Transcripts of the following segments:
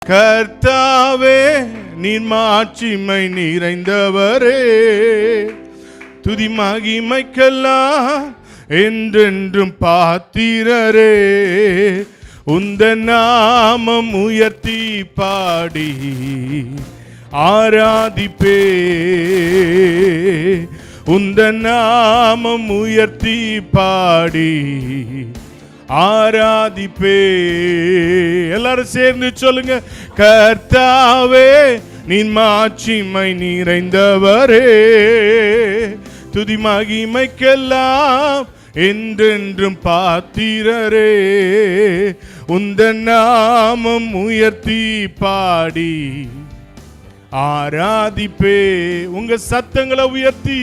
கர்த்தாவே நீர் மாட்சிமை நிறைந்தவரே, துதி மகிமைக்கெல்லாம் என்றென்றும் பாத்திரரே. உந்த நாமம் உயர்த்தி பாடி ஆராதிப்பே, உந்த நாமம் உயர்த்தி பாடி ஆராதிப்பே. எல்லாரும் சேர்ந்து சொல்லுங்க. கர்த்தாவே நீர் மாட்சிமை நிறைந்தவரே, துதி மகிமைக்கெல்லாம் என்றென்றும் பாத்திரரே. உந்த நாமம் உயர்த்தி பாடி ஆராதிப்பே. உங்க சத்தங்களை உயர்த்தி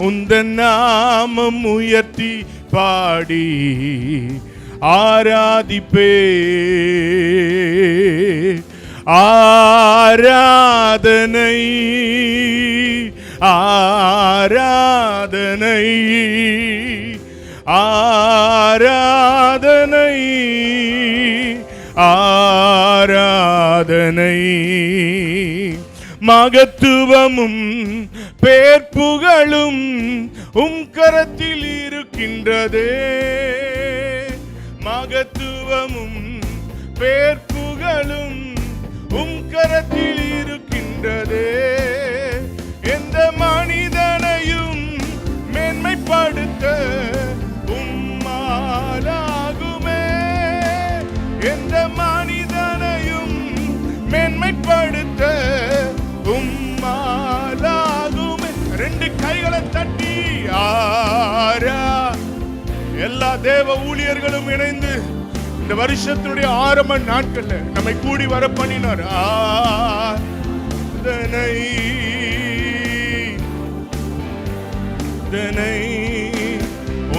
உந்த நாமம் உயர்த்தி பாடி ஆராதிப்பே. ஆராதனை ஆராதனை ஆராதனை ஆராதனை. மகத்துவமும் பேர்ப்புகழும் கரத்தில் இருக்கின்றதே. மகத்துவமும் பேர்ப்புகழும் கரத்தில் இருக்கின்றதே. எந்த மனிதனையும் மேன்மைப்படுத்த உம்மாலாகுமே. எந்த மனிதனையும் மேன்மைப்படுத்த உம்மாலாகுமே. ரெண்டு கைகளை தட்டி எல்லா தேவ ஊழியர்களும் இணைந்து இந்த வருஷத்தினுடைய ஆரம்ப நாட்கள்ல நம்மை கூடி வர பண்ணினார்.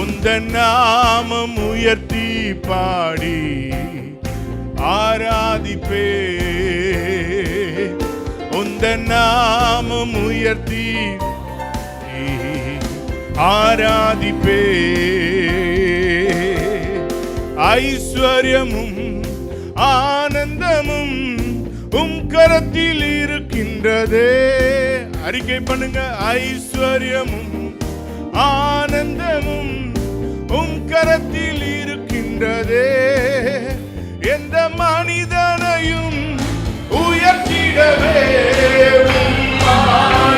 உந்த நாமம் உயர்த்தி பாடி ஆராதிப்பே. உந்த நாமம் உயர்த்தி ஆராதிப்பே. ஐஸ்வர்யமும் ஆனந்தமும் கரத்தில் இருக்கின்றதே. அறிக்கை பண்ணுங்க. ஐஸ்வர்யமும் ஆனந்தமும் கரத்தில் இருக்கின்றதே. எந்த மனிதனையும் உயர்த்திடவே உம்மாலாகுமே.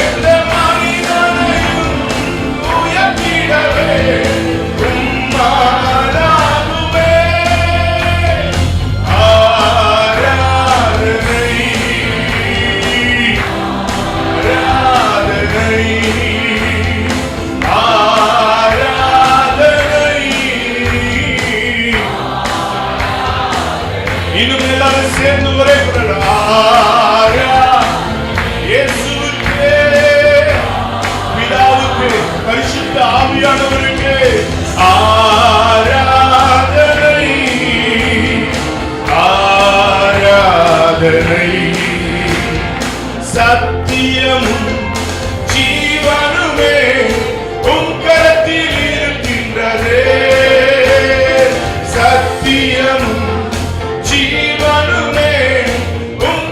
எந்த மனிதனையும் உயர்த்திடவே உம்மாலாகுமே. ஆராதனை ஆராதனை ஆராதனை. இன்னும் எல்லாரும் சேர்ந்து ஒரே குரல். இயேசுவுக்கே, பிதாவுக்கு, பரிசுத்த ஆவியானவருக்கு ஆராதனை ஆராதனை. சத்தியமும் ஜீவனுமே கரத்தில் இருக்கின்றதே. சத்தியமும் ஜீவனுமே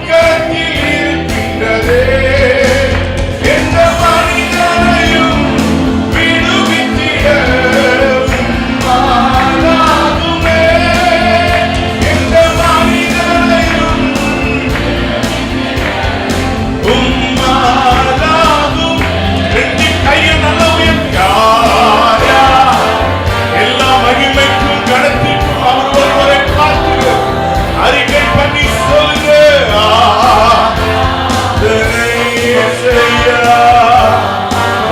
கரத்தில் இருக்கின்றதே. எந்த மனிதனையும் விடுவித்திட உம்மாலாகுமே. எந்த மனிதனையும் உம்மாலாகும். ரெண்டு கையை நல்லா உயர்த்தி எல்லா மகிமைக்கும் கணத்திற்கும் அவர் ஒருவரை பார்த்து அறிக்கை பண்ணி சொல்லுங்க.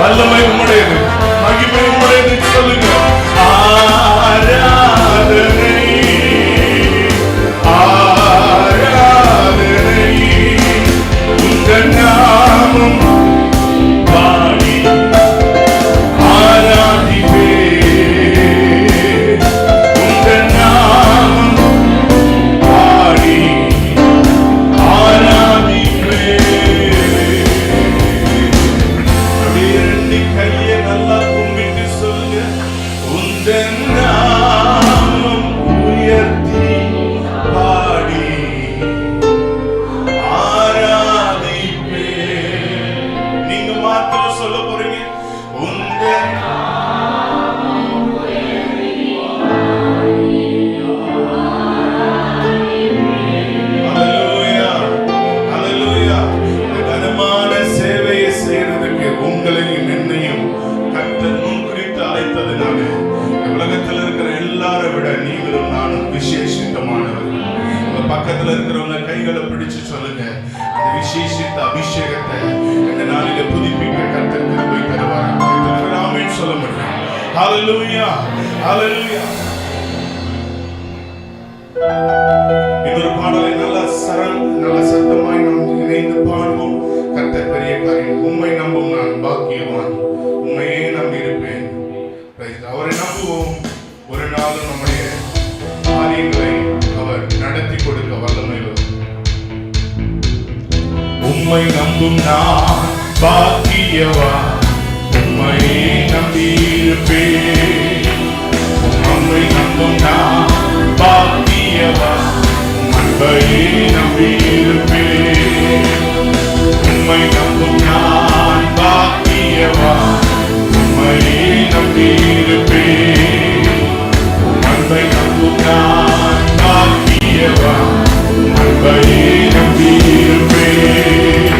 வல்லமை உம்முடையது, மகிமை உம்முடையது. சொல்லுங்க. ஆராதனை ஆராதனை. உங்க நாமம் பாடி ஆராதிப்பே. உங்க நாமம் பாடி ஆராதிப்பே. அப்படியே ரெண்டு கையை பக்கத்துல இருக்கிறவங்க கைகளை பிடிச்சு சொல்லுங்க, அந்த விசேஷித்த அபிஷேகத்தை இந்த நாளில புதுப்பிக்க கர்த்தர் கிருபை தருவார். ஆமென் சொல்ல முடியும். ஹalleluya, ஹalleluya. இன்னொரு பாடலை நல்ல சத்தமாய் நாம் இணைந்து பாடுவோம். கர்த்தர் பெரிய காரியம். உம்மை நம்பும் நான் பாக்கியவான், உம்மையே நம்பி இருப்பேன். அவரை நம்புவோம். ஒரு நாளும் நம்முடைய காரியங்களை அவர் நடத்தி கொடுக்க வல்லமையுள்ளவர். உம்மை நம்பும் நான் பாக்கியவான், உம்மையே நம்பி இருப்பேன். உம்மை நம்பும் நான் பாக்கியவான், அன்பையே நம்பி இருப்பேன். உம்மை நம்பும் நான் பாக்கியவான், உம்மையே நம்பி இருப்பேன். அன்பை நம்பும் நான் பாக்கியவான், அன்பையே நம்பி இருப்பேன்.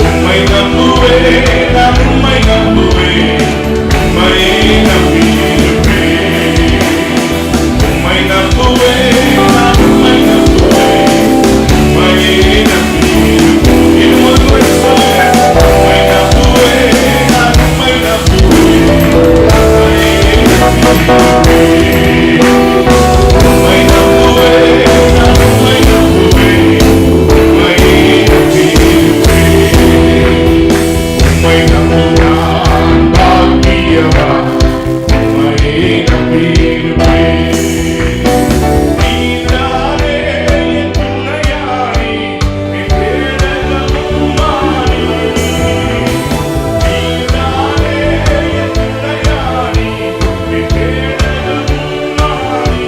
உம்மை நம்புவேன், நான் உம்மை நம்புவேன், உம்மையே நம்பி இருப்பேன். உம்மை நம்புவேன், நான் உம்மை நம்புவேன், உம்மையே நம்பி இருப்பேன். இன்னொரு முறை சொல்லுங்க, உம்மை நம்புவேன், நான் உம்மை நம்புவேன், உம்மையே நம்பி இருப்பேன். உம்மை நம்புவேன், நான் உம்மை நம்புவேன், உம்மையே நம்பி இருப்பேன். உம்மை நம்பும் நான் பாக்கியவான், உம்மையே நம்பி இருப்பேன். நீதானே என் துணையாளி, என் கேடகமும் மாறி. நீதானே என் துணையாளி, என் கேடகமும் மாறி.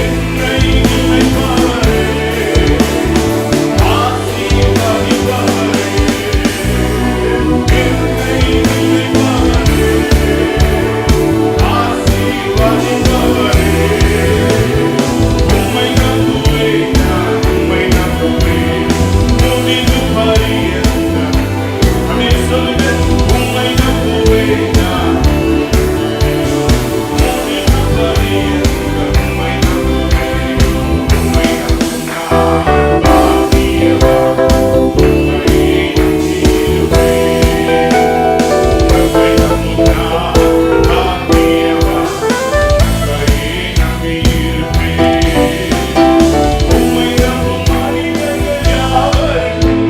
என்னை நினைப்பவரே, ஆசீர்வதிப்பவரே. என்னை நினைப்பவரே, ஆசீர்வதிப்பவரே. உம்மை நம்புவேன், நான் உம்மை நம்புவேன், முடிவு பரியந்தம். அப்படியே சொல்லுங்க, உம்மை நம்புவேன், நான் முடிவு பரியந்தம். உம்மை நம்புவேன், உம்மை நம்பும் நான் பாக்கியவான், உம்மையே நம்பி இருப்பேன். உம்மை நம்பும் நான் பாக்கியவான், உம்மையே நம்பி இருப்பேன். உம்மை நம்பும் மனிதர்கள் யாவருக்கும்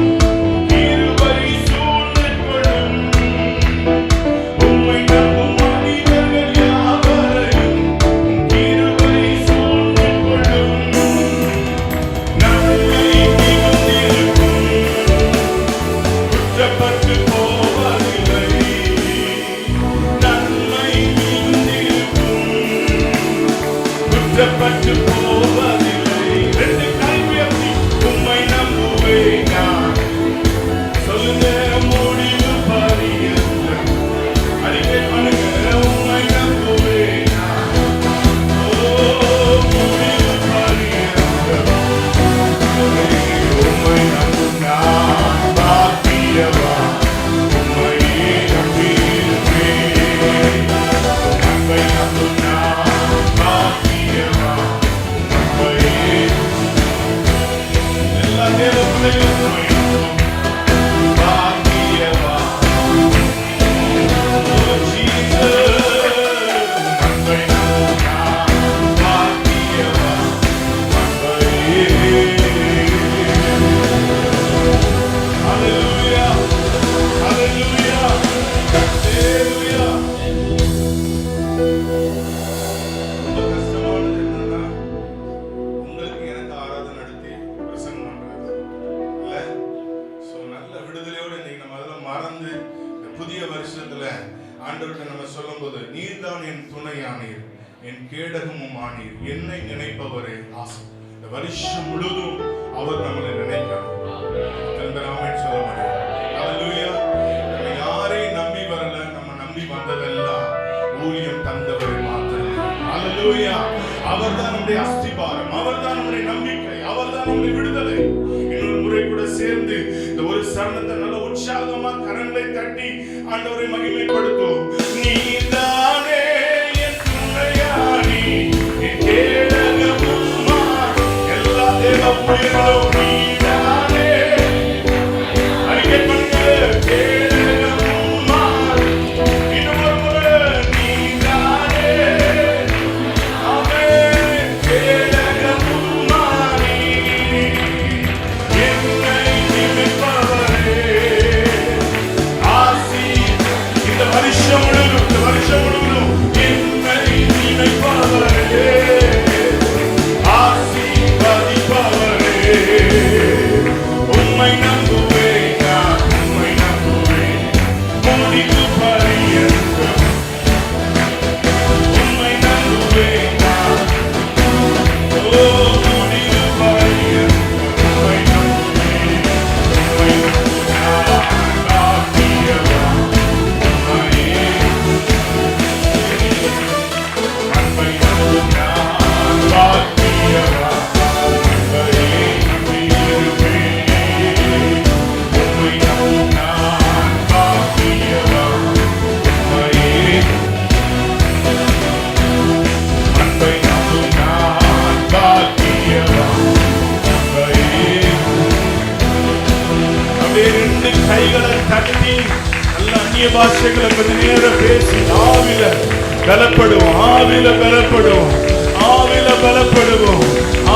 கிருபை சூழ்ந்து கொள்ளும். உம்மை நம்பும் மனிதர்கள் யாவரையும் கிருபை சூழ்ந்து கொள்ளும். நன்மை மிகுந்திருக்கும், குற்றப்பட்டு போவதில்லை. நன்மை மிகுந்திருக்கும், குற்றப்பட்டு போவதில்லை. ரெண்டு கை உயர்த்தி, உம்மை நம்புவேன் நான். சொல்லுங்க, முடிவு பரியந்தம். அறிக்கை பண்ணுங்க, உம்மை நம்புவேன் நான். ஓ, முடிவு பரியந்தம். உம்மை நம்பும் நான் பாக்கியவான், உம்மையே நம்பி இருப்பேன். உம்மை நம்பும் நான் பாக்கியவான், உம்மையே. எல்லா தேவ பிள்ளைகளும் உம்மை நம்பும் பாக்கியவான். ஓ, ஜீசஸ். உம்மை நம்பும் நான் பாக்கியவான், உம்மையே. Hallelujah. Hallelujah. Hallelujah. ரொம்ப கஷ்டமானது என்னன்னா, உங்களுக்கு எனக்கு ஆராதனை நடத்தி பிரசங்கம் பண்றது இல்ல. சோ நல்ல விடுதலையோட இன்னைக்கு நம்ம அதெல்லாம் மறந்து இந்த புதிய வருஷத்துல ஆண்டவர்கிட்ட நம்ம சொல்லும்போது, நீர்தான் என் துணையானீர், என் கேடகமும் ஆனீர், என்னை நினைப்பவரே ஆசை. இந்த வருஷம் முழுதும் அவர் நம்மளை நினைக்கணும். ஆமென் சொல்ல முடியும். ஹalleluya. நம்ம யாரையும் நம்பி வரல, நம்ம நம்பி வந்ததெல்லாம் ஊழியம் தந்தவரை மாத்திரம். ஹalleluya. அவர்தான் நம்முடைய அஸ்திபாரம், அவர்தான் நம்முடைய நம்பிக்கை, அவர்தான் நம்முடைய விடுதலை. இன்னொரு முறை கூட சேர்ந்து இந்த ஒரு சரணத்தை நல்ல உற்சாகமா கரங்களை தட்டி ஆண்டவரை மகிமைப்படுத்தும். நீதானே என் துணையாளி, என் கேடகமும் மாறி. கைகளை தட்டி நல்ல அந்நிய பாஷைகளை கொஞ்ச நேரம் பேசி ஆவில பலப்படுவோம், ஆவில பலப்படுவோம், ஆவில பலப்படுவோம்,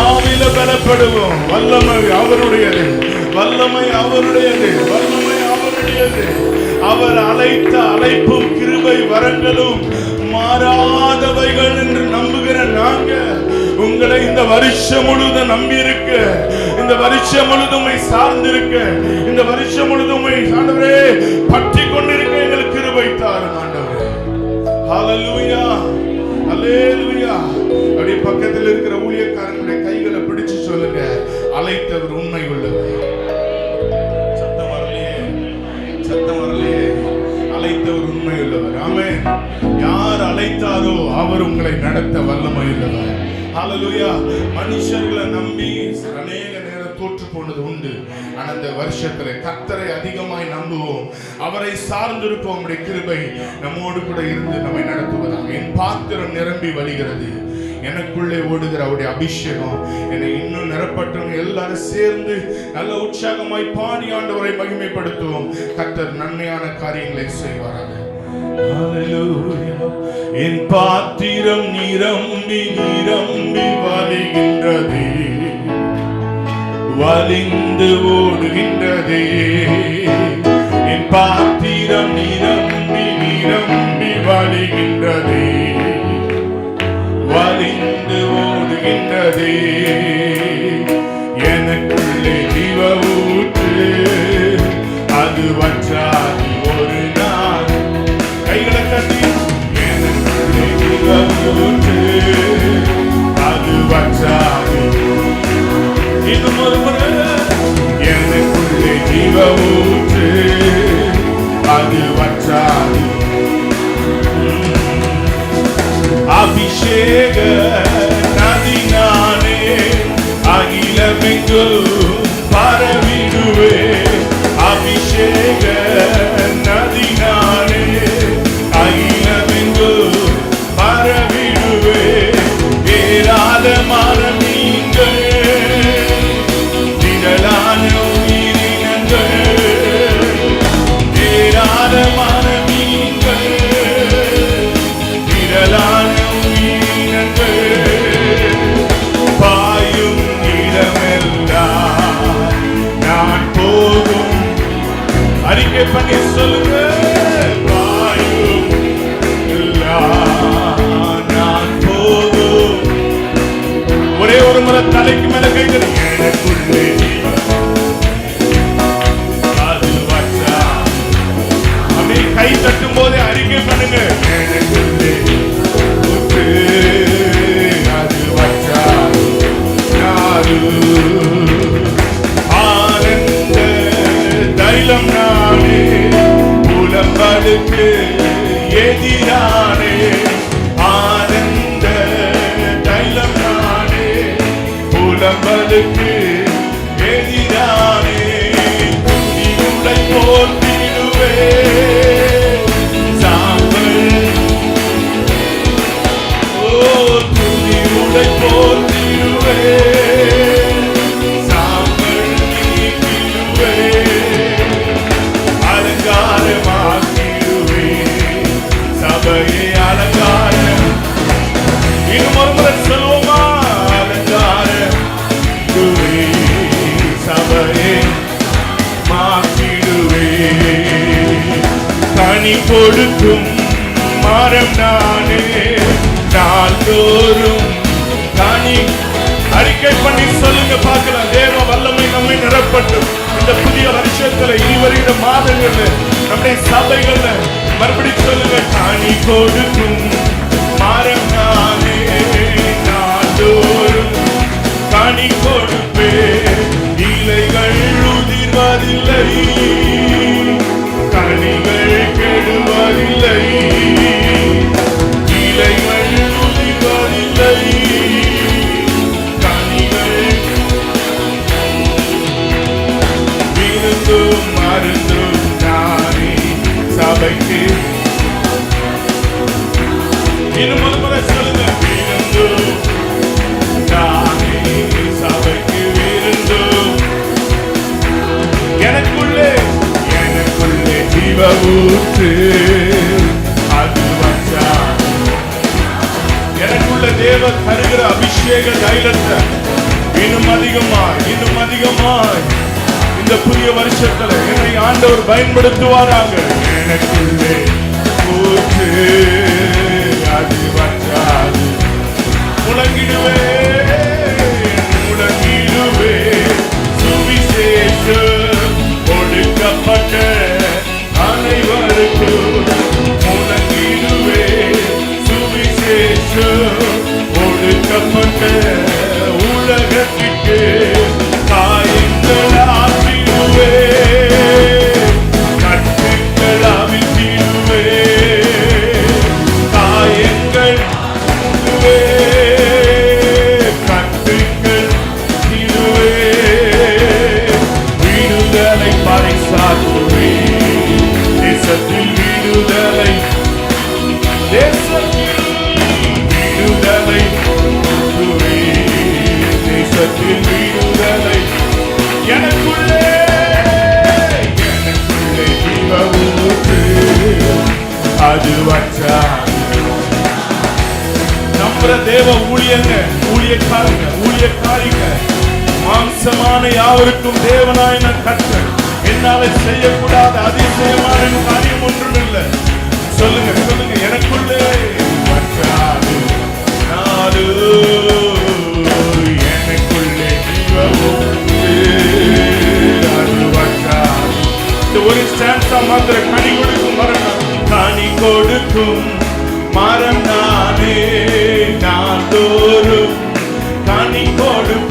ஆவில பலப்படுவோம். வல்லமை அவருடையது, வல்லமை அவருடையது, வல்லமை அவருடையது. அவர் அழைத்த அழைப்பும் கிருபை வரங்களும் மாறாதவைகள் என்று நம்புகிற நாங்க உங்களை இந்த வருஷம் முழுவதும் நம்பி இருக்க, இந்த வருஷம் முழுதுமை சார்ந்திருக்க, இந்த வருஷம் முழுதுமை ஆண்டவரே பற்றி கொண்டிருக்க எங்களுக்கு கிருபை தாரும் ஆண்டவரே. ஹல்லேலூயா, ஹல்லேலூயா. அப்படியே பக்கத்தில் இருக்கிற ஊழியக்காரங்களுடைய கைகளை பிடிச்சு சொல்லுங்க, அழைத்தவர் உண்மை உள்ளவர். சத்தம் வரலையே, சத்தம் வரலையே. அழைத்தவர் உண்மை உள்ளவர். ஆமென். யார் அழைத்தாரோ அவர் உங்களை நடத்த வல்லமை உள்ளவர். ஹல்லேலூயா. மனுஷர்களை நம்பி அநேக நேரம் தோற்று போனது உண்டு. ஆனால் இந்த வருஷத்துல கர்த்தரை அதிகமாய் நம்புவோம், அவரை சார்ந்திருப்போம். நம்முடைய கிருபை நம்மோடு கூட இருந்து நம்மை நடத்துவதாக. என் பாத்திரம் நிரம்பி வழிகிறது, எனக்குள்ளே ஓடுகிற அவருடைய அபிஷேகம் என்னை இன்னும் நிரப்பட்டும். எல்லாரும் சேர்ந்து நல்ல உற்சாகமாய் பாடி ஆண்டவரை மகிமைப்படுத்துவோம். கர்த்தர் நன்மையான காரியங்களை செய்வாராக. என் பாத்திரம் நிரம்பி நிரம்பி வழிகின்றதே, வலிந்து ஓடுகின்றதே. என் பாத்திரம் நிரம்பி நிரம்பி வழிகின்றதே, வலிந்து ஓடுகின்றதே. எனக்குள்ளே ஜீவ ஊற்று, அது வற்றாது ஒரு நாள். கைகளை கட்டி, எனக்குள்ளே ஜீவ ஊற்று, அது வற்றாது. இன்னும் ஒரு முறை, எனக்குள்ளே ஜீவ ஊற்று, அது வற்றாது. அபிஷேக நதி நானே, அகிலமெங்கும் பரவிடுவே. அபிஷேக நதி நானே, அகிலமெங்கும் பரவிடுவே. ஏராளமான மீன்கள், திரளான உயிரினங்கள், ஏராளமான மீன்கள், திரளான பாயும் இடமெல்லாம் நான் போகும். அறிக்கை பண்ணி சொல்லுங்க, பாயும் எல்லாம் நான் போகும். ஒரே ஒரு முறை தலைக்கு மேல கைகள். எனக்குள்ளே அது வச்சா அப்படியே கை தட்டும் போதே அறிக்கை பண்ணுங்க, எனக்குள்ளே ஆனந்த தைலம் நானே, புலம்பலுக்கு எதிரானே. ஆனந்த தைலம் நானே, புலம்பலுக்கு எதிரானே. துணிவுடை போற்றிடுவே சாம்பல், ஓ துணிவுடை போற்றிடுவே சாம்பல் நீக்கிடுவே. அலங்காரமாக்கிடுவே சபையை அலங்காரம். இன்னும் ஒரு முறை சொல்லுவோமா, அலங்காரம் சபையை மாற்றிடுவே. கனி கொடுக்கும் மரம் நானே, நாள்தோறும் கனி. அறிக்கை பண்ணி சொல்லுங்க பார்க்கலாம். தேவ வல்லமை நம்மை நிரப்பட்டும். இந்த புதிய வருஷத்துல இனிவருகிற மாதங்கள்ல நம்முடைய சபைகள்ல மறுபடி சொல்லுங்க, கனி கொடுக்கும் மரம் நானே, நாள்தோறும் கனி கொடுப்பே. இலைகள் உதிர்வதில்லை, கனிகள் கெடுவதில்லை. இலைகள் உதிர்வதில்லை, கனிகள் விருந்தும் மருந்தும் நானே சபைக்கு. இன்னும் ஒரு முறை இன்னும் அதிகமாய் இந்த புதிய வருஷத்துல என்னை ஆண்டவர் பயன்படுத்துவாராங்க. எனக்குள்ளே ஊற்று, அது வற்றாது. முழங்கிடுவே சுவிசேஷம் கொடுக்கப்பட்ட அனைவருக்கும். முழங்கிடுவே சுவிசேஷம் கொடுக்கப்பட்ட உலகத்திற்கு. காயங்கள் ஆற்றிடுவே, கட்டுங்கள் அவிழ்த்திடுவே, காயங்கள் கட்டுங்கள் திருவே, விடுதலை பறைசாற்றுவே. தேசத்தில் விடுதலை, தேசத்தில் விடுதலை, தேசத்தில் விடுதலை. எனக்குள்ளே ஜீவ ஊற்று, அது வற்றாது. நம்முடைய தேவ ஊழியக்காரிங்க மாம்சமான யாவருக்கும் தேவனாய் நான் கர்த்தர். என்னால செய்யக்கூடாத அதிசயமான காரியம் ஒன்றும் இல்லை. சொல்லுங்க, எனக்குள்ளே வற்றாது. நாடு எனக்குள்ளே ஜீவ ஊற்று, அது வற்றாது. இந்த ஒரு ஸ்டான்ஸா மாத்திர கனி கொடுக்கும் மரம், கனி கொடுக்கும் மரம் நானே. நான் தோறும் கனி கொடுக்கும்